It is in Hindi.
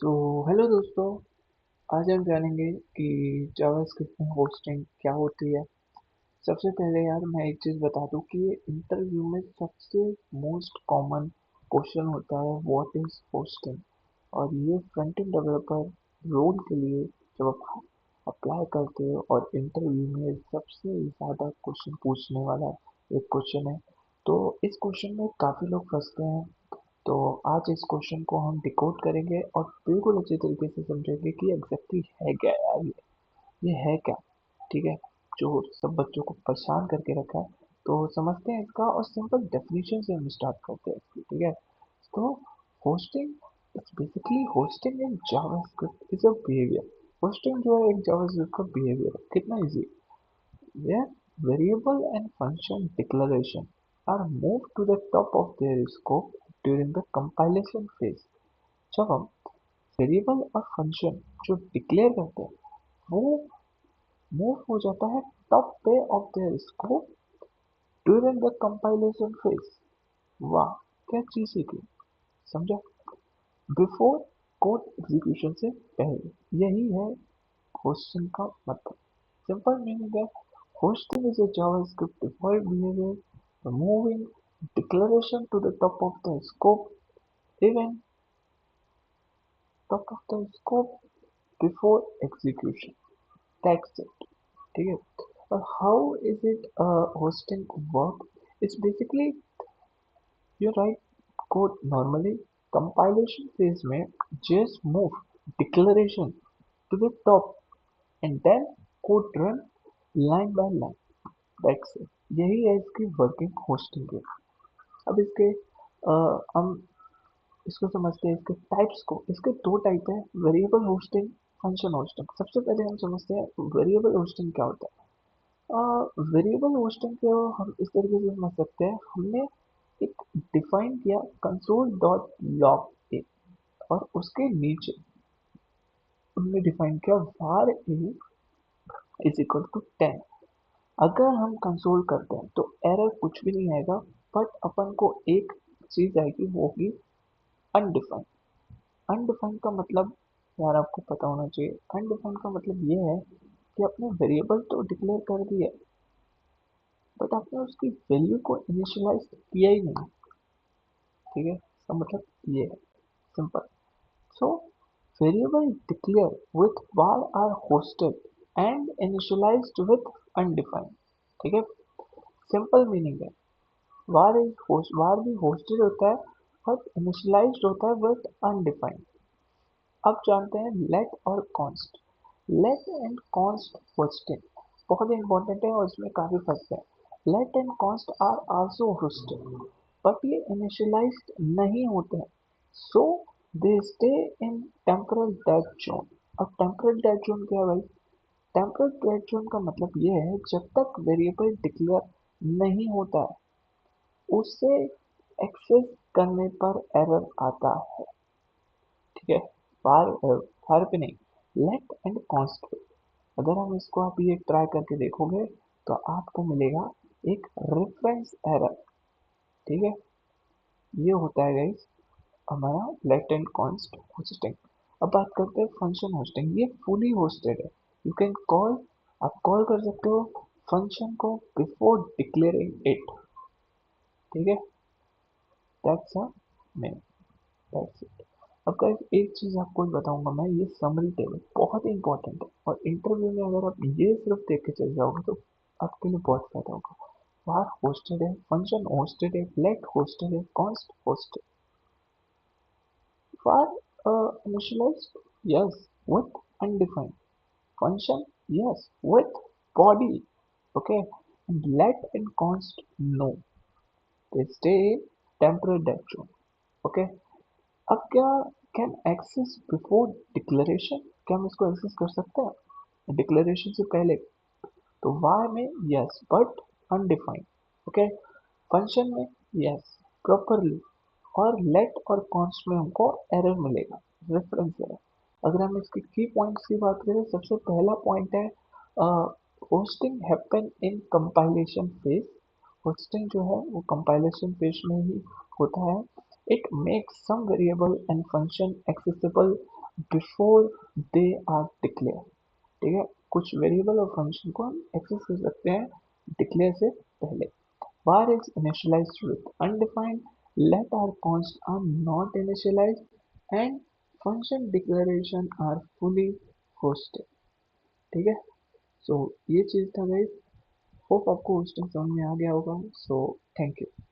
सो हेलो दोस्तों। आज हम जानेंगे कि जावास्क्रिप्ट में होस्टिंग क्या होती है। सबसे पहले यार मैं एक चीज़ बता दूं कि ये इंटरव्यू में सबसे मोस्ट कॉमन क्वेश्चन होता है, व्हाट इज होस्टिंग। और ये फ्रंट एंड डेवलपर रोल के लिए जब आप अप्लाई करते हो और इंटरव्यू में सबसे ज़्यादा क्वेश्चन पूछने वाला एक क्वेश्चन है। तो इस क्वेश्चन में काफ़ी लोग फंसते हैं। तो आज इस क्वेश्चन को हम डिकोड करेंगे और बिल्कुल अच्छे तरीके से समझेंगे कि एग्जैक्टली है क्या यार ये है क्या। ठीक है, जो सब बच्चों को परेशान करके रखा है। तो समझते हैं इसका और सिंपल डेफिनेशन से हम स्टार्ट करते हैं इसकी। ठीक है, तो hosting it's basically hosting in JavaScript is a behaviour. Hosting जो है एक जावास्क्रिप्ट का बिहेवियर है। कितना easy, where variable and function declaration are moved to the top of their scope during the compilation phase। जब हम वेरिएबल और फंक्शन जो डिक्लेयर करते हैं वो मूव हो जाता है टॉप पे of their scope during the compilation phase. वाह, क्या चीज सीखी, समझा। बिफोर कोड एग्जीक्यूशन से पहले, यही है होस्टिंग का मतलब। सिंपल मीनिंग है, hosting is a JavaScript default behavior for moving declaration to the top of the scope, even top of the scope before execution। That's it। ठीक है, और how is it hosting work? It's basically you write code normally, compilation phase में just move declaration to the top and then code run line by line। That's it। यही है इसकी वर्किंग होस्टिंग की। अब इसके हम इसको समझते हैं, इसके टाइप्स को। इसके दो टाइप है, वेरिएबल होस्टिंग, फंक्शन होस्टिंग। सबसे पहले हम समझते हैं वेरिएबल होस्टिंग क्या होता है। वेरिएबल होस्टिंग को हम इस तरीके से समझ सकते हैं, हमने एक डिफाइन किया कंसोल डॉट लॉग ए और उसके नीचे हमने डिफाइन किया var a is equal to 10। अगर हम कंसोल करते हैं तो एरर कुछ भी नहीं आएगा, बट अपन को एक चीज आएगी, वो होगी अनडिफाइंड। अनडिफाइंड का मतलब यार आपको पता होना चाहिए। अनडिफाइंड का मतलब ये है कि आपने वेरिएबल तो डिक्लेयर कर दिया बट आपने उसकी वैल्यू को इनिशियलाइज किया ही नहीं। ठीक है, इसका मतलब ये है, simple. So variable declare with var are hoisted and initialized with undefined. ठीक है, सिंपल मीनिंग है, var भी होस्टेड होता है बट इनिशियलाइज्ड होता है विथ अनडिफाइंड। अब जानते हैं लेट और const. Let and const hoisting बहुत इंपॉर्टेंट है और इसमें काफी फर्क है। Let and const are also hoisted but ये इनिशियलाइज्ड नहीं होते हैं, so they stay in temporal dead zone. अब टेम्पोरल डेड जोन क्या है भाई? टेम्पोरल डेड जोन का मतलब ये है जब तक वेरिएबल डिक्लेयर नहीं होता है उसे एक्सेस करने पर एरर आता है। ठीक है, फार फार पे नहीं, लेट एंड कॉन्स्ट पे। अगर हम इसको आप ये ट्राई करके देखोगे तो आपको मिलेगा एक रेफरेंस एरर। ठीक है, ये होता है गाइस हमारा लेट एंड कॉन्स्ट होस्टिंग। अब बात करते हैं फंक्शन होस्टिंग। ये फुली होस्टेड है। यू कैन कॉल, आप कॉल कर सकते हो फंक्शन को बिफोर डिक्लेयरिंग इट। ठीक है, that's a main, that's it. अब गाइस एक चीज आपको बताऊंगा मैं, ये समरी टेबल बहुत इंपॉर्टेंट है और इंटरव्यू में अगर आप ये सिर्फ देख के चल जाओगे तो आपके लिए बहुत फायदा होगा। var होस्टेड है, फंक्शन होस्टेड है, लेट होस्टेड है, const hosted. var initialized, yes, with undefined function, yes, with body, okay, and let and const no, they stay in temporary dead zone। okay, अब क्या, कैन एक्सेस बिफोर डिक्लेरेशन, क्या हम इसको एक्सेस कर सकते हैं डिक्लेरेशन से पहले? तो वाई में yes but undefined. Okay, function में यस प्रॉपरली, और लेट और कॉन्स्ट में हमको एरर मिलेगा, रेफरेंस एरर। अगर हम इसके की पॉइंट्स की बात करें, सबसे पहला पॉइंट है hoisting happen in compilation phase. Hoisting जो है वो कंपाइलेशन फेज में ही होता है। It makes some variable and function accessible before they are declare. ठीक है, कुछ वेरिएबल और फंक्शन को हम एक्सेस कर सकते हैं डिक्लेयर से पहले। var is initialized with undefined, let our const are not initialized and function declaration are fully hosted। ठीक है, सो ये चीज था गाइस। होप आपको होस्टिंग समझ में आ गया होगा। So thank you.